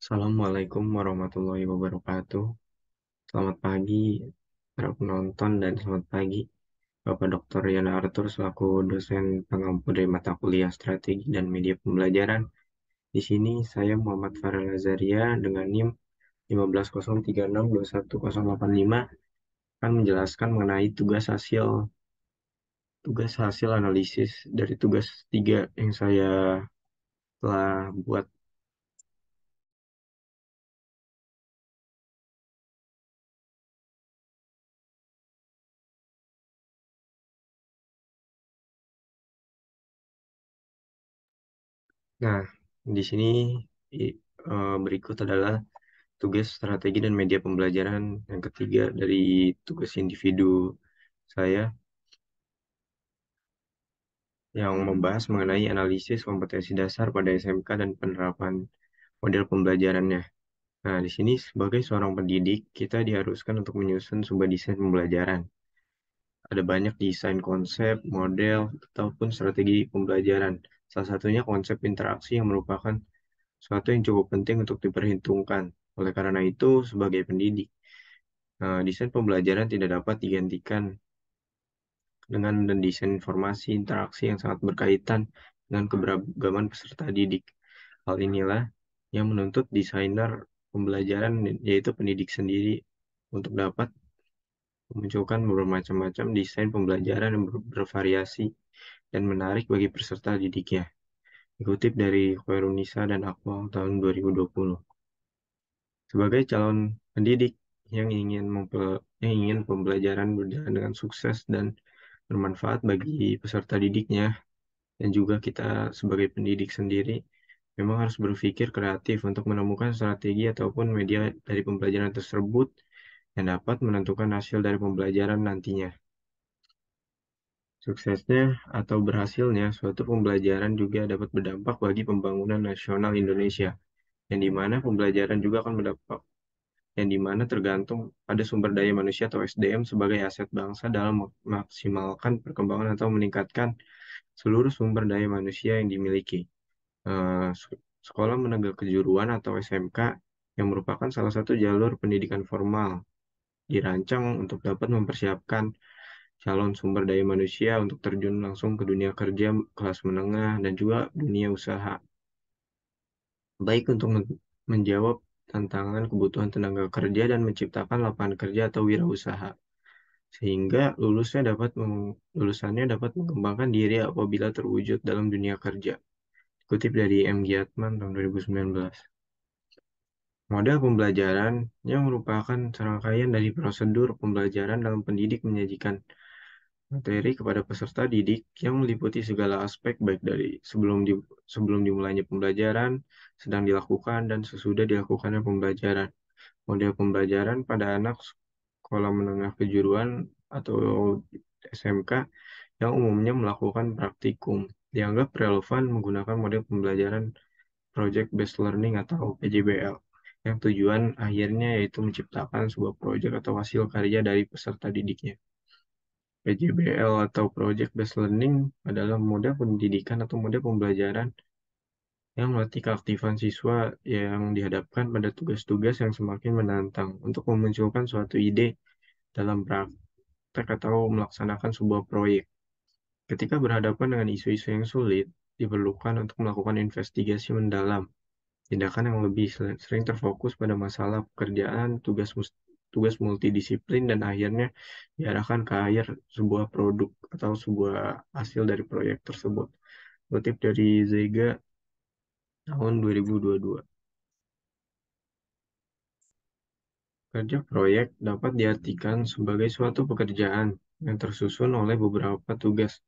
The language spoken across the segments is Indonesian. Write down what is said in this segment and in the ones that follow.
Assalamualaikum warahmatullahi wabarakatuh. Selamat pagi para penonton dan selamat pagi Bapak Dr. Yana Arthur selaku dosen pengampu dari mata kuliah Strategi dan Media Pembelajaran. Di sini saya Muhammad Farel Azaria dengan NIM 1503621085 akan menjelaskan mengenai tugas hasil analisis dari tugas 3 yang saya telah buat. Nah, di sini i- berikut adalah tugas strategi dan media pembelajaran yang ketiga dari tugas individu saya yang membahas mengenai analisis kompetensi dasar pada SMK dan penerapan model pembelajarannya. Nah, di sini sebagai seorang pendidik, kita diharuskan untuk menyusun sebuah desain pembelajaran. Ada banyak desain konsep, model, ataupun strategi pembelajaran. Salah satunya konsep interaksi yang merupakan suatu yang cukup penting untuk diperhitungkan. Oleh karena itu, sebagai pendidik, desain pembelajaran tidak dapat digantikan dengan mendesain informasi interaksi yang sangat berkaitan dengan keberagaman peserta didik. Hal inilah yang menuntut desainer pembelajaran, yaitu pendidik sendiri, untuk dapat memunculkan bermacam-macam desain pembelajaran yang bervariasi dan menarik bagi peserta didiknya. Dikutip dari Koirunisa dan Akmal tahun 2020. Sebagai calon pendidik yang ingin pembelajaran berjalan dengan sukses dan bermanfaat bagi peserta didiknya, dan juga kita sebagai pendidik sendiri, memang harus berpikir kreatif untuk menemukan strategi ataupun media dari pembelajaran tersebut yang dapat menentukan hasil dari pembelajaran nantinya. Suksesnya atau berhasilnya suatu pembelajaran juga dapat berdampak bagi pembangunan nasional Indonesia, yang dimana pembelajaran juga akan berdampak yang dimana tergantung pada sumber daya manusia atau SDM sebagai aset bangsa dalam memaksimalkan perkembangan atau meningkatkan seluruh sumber daya manusia yang dimiliki. Sekolah Menengah Kejuruan atau SMK yang merupakan salah satu jalur pendidikan formal dirancang untuk dapat mempersiapkan calon sumber daya manusia untuk terjun langsung ke dunia kerja kelas menengah dan juga dunia usaha, baik untuk menjawab tantangan kebutuhan tenaga kerja dan menciptakan lapangan kerja atau wirausaha, sehingga lulusannya dapat mengembangkan diri apabila terwujud dalam dunia kerja. Kutip dari M. Giatman tahun 2019. Model pembelajaran yang merupakan serangkaian dari prosedur pembelajaran dalam pendidik menyajikan materi kepada peserta didik yang meliputi segala aspek baik dari sebelum dimulainya pembelajaran, sedang dilakukan, dan sesudah dilakukannya pembelajaran. Model pembelajaran pada anak sekolah menengah kejuruan atau SMK yang umumnya melakukan praktikum dianggap relevan menggunakan model pembelajaran Project Based Learning atau PJBL, yang tujuan akhirnya yaitu menciptakan sebuah proyek atau hasil karya dari peserta didiknya. PJBL atau Project Based Learning adalah model pendidikan atau model pembelajaran yang melatih keaktifan siswa yang dihadapkan pada tugas-tugas yang semakin menantang untuk memunculkan suatu ide dalam praktek atau melaksanakan sebuah proyek. Ketika berhadapan dengan isu-isu yang sulit, diperlukan untuk melakukan investigasi mendalam. Tindakan yang lebih sering terfokus pada masalah pekerjaan, tugas multidisiplin, dan akhirnya diarahkan ke akhir sebuah produk atau sebuah hasil dari proyek tersebut. Kutip dari Zega tahun 2022. Kerja proyek dapat diartikan sebagai suatu pekerjaan yang tersusun oleh beberapa tugas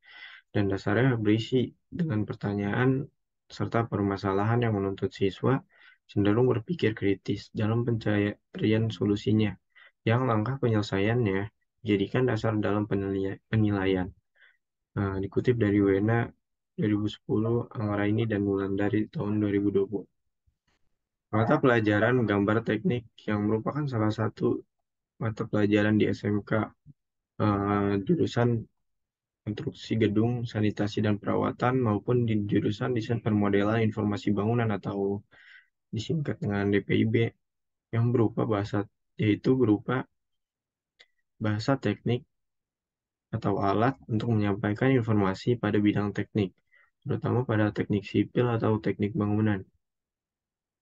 dan dasarnya berisi dengan pertanyaan serta permasalahan yang menuntut siswa cenderung berpikir kritis dalam pencarian solusinya, yang langkah penyelesaiannya dijadikan dasar dalam penilaian. Nah, dikutip dari Wena 2010, Anggraini dan Wulandari tahun 2020. Mata pelajaran gambar teknik yang merupakan salah satu mata pelajaran di SMK, jurusan konstruksi gedung, sanitasi dan perawatan maupun di jurusan desain permodelan informasi bangunan atau disingkat dengan DPIB, yang berupa bahasa teknik atau alat untuk menyampaikan informasi pada bidang teknik, terutama pada teknik sipil atau teknik bangunan.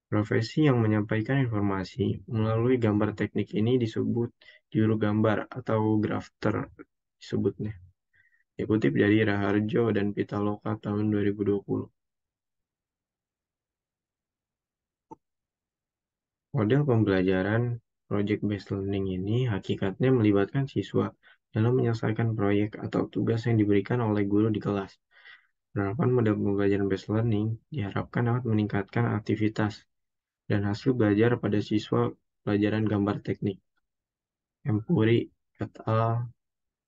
Profesi yang menyampaikan informasi melalui gambar teknik ini disebut juru gambar atau grafter disebutnya. Dikutip dari Raharjo dan Pitaloka tahun 2020. Model pembelajaran Project Based Learning ini hakikatnya melibatkan siswa dalam menyelesaikan proyek atau tugas yang diberikan oleh guru di kelas. Penerapan model pembelajaran based learning diharapkan dapat meningkatkan aktivitas dan hasil belajar pada siswa pelajaran gambar teknik. Empuri et al.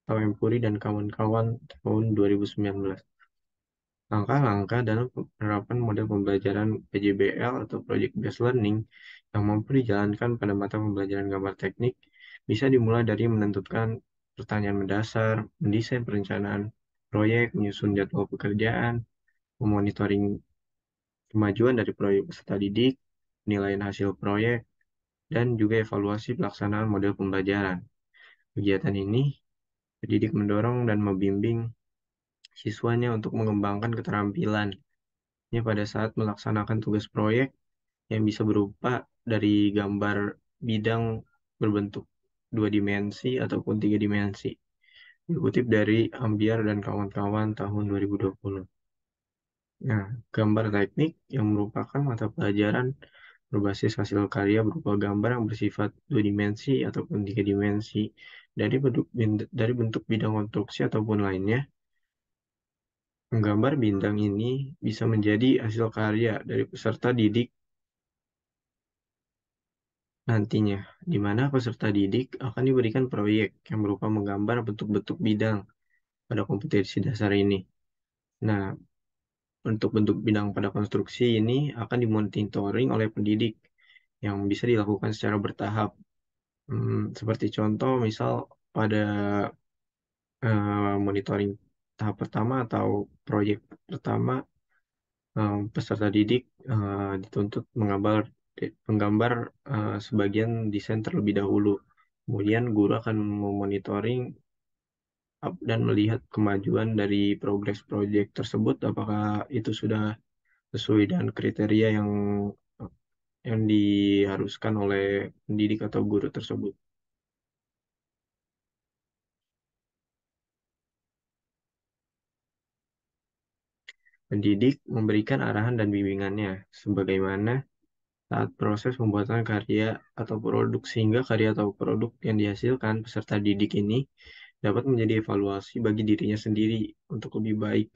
Atau Empuri dan kawan-kawan tahun 2019. Langkah-langkah dalam penerapan model pembelajaran PJBL atau Project Based Learning yang mampu dijalankan pada mata pembelajaran gambar teknik bisa dimulai dari menentukan pertanyaan mendasar, mendesain perencanaan proyek, menyusun jadwal pekerjaan, memonitoring kemajuan dari proyek peserta didik, penilaian hasil proyek, dan juga evaluasi pelaksanaan model pembelajaran. Kegiatan ini, pendidik mendorong dan membimbing siswanya untuk mengembangkan keterampilannya pada saat melaksanakan tugas proyek yang bisa berupa dari gambar bidang berbentuk dua dimensi ataupun tiga dimensi. Dikutip dari Ambiar dan kawan-kawan tahun 2020. Nah, gambar teknik yang merupakan mata pelajaran berbasis hasil karya berupa gambar yang bersifat dua dimensi ataupun tiga dimensi dari bentuk bidang konstruksi ataupun lainnya. Menggambar bintang ini bisa menjadi hasil karya dari peserta didik nantinya, di mana peserta didik akan diberikan proyek yang berupa menggambar bentuk-bentuk bidang pada kompetensi dasar ini. Nah, bentuk-bentuk bidang pada konstruksi ini akan dimonitoring oleh pendidik yang bisa dilakukan secara bertahap. Seperti contoh, misal pada monitoring tahap pertama atau proyek pertama, peserta didik dituntut menggambar sebagian desain terlebih dahulu. Kemudian guru akan memonitoring dan melihat kemajuan dari progres proyek tersebut, apakah itu sudah sesuai dengan kriteria yang diharuskan oleh pendidik atau guru tersebut. Pendidik memberikan arahan dan bimbingannya, sebagaimana saat proses pembuatan karya atau produk, sehingga karya atau produk yang dihasilkan peserta didik ini dapat menjadi evaluasi bagi dirinya sendiri untuk lebih baik,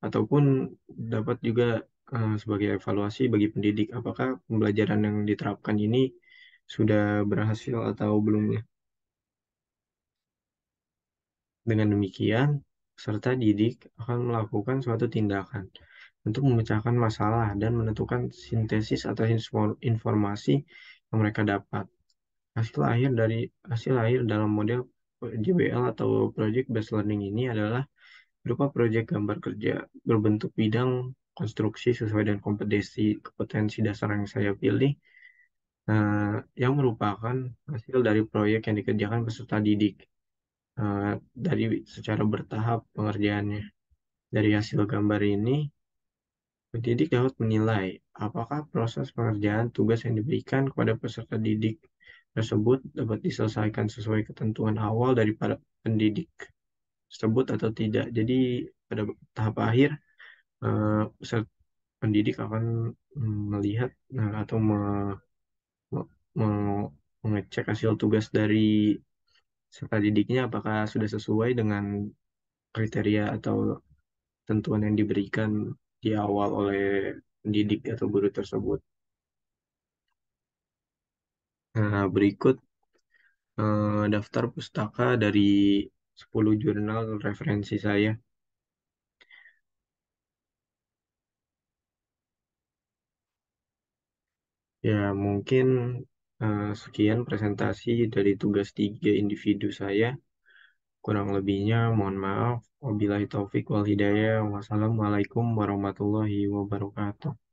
ataupun dapat juga sebagai evaluasi bagi pendidik apakah pembelajaran yang diterapkan ini sudah berhasil atau belum. Dengan demikian, peserta didik akan melakukan suatu tindakan untuk memecahkan masalah dan menentukan sintesis atas informasi yang mereka dapat. Hasil akhir dalam model JBL atau Project Based Learning ini adalah berupa proyek gambar kerja berbentuk bidang konstruksi sesuai dengan kompetensi dasar yang saya pilih, yang merupakan hasil dari proyek yang dikerjakan peserta didik eh, dari secara bertahap pengerjaannya. Dari hasil gambar ini, pendidik dapat menilai apakah proses pengerjaan tugas yang diberikan kepada peserta didik tersebut dapat diselesaikan sesuai ketentuan awal dari para pendidik tersebut atau tidak. Jadi pada tahap akhir, peserta pendidik akan melihat atau me- me- mengecek hasil tugas dari peserta didiknya apakah sudah sesuai dengan kriteria atau tentuan yang diberikan di awal oleh pendidik atau guru tersebut. Nah, berikut daftar pustaka dari 10 jurnal referensi saya. Ya, mungkin sekian presentasi dari tugas 3 individu saya. Kurang lebihnya mohon maaf. Wabillahi taufik wal hidayah. Wassalamualaikum warahmatullahi wabarakatuh.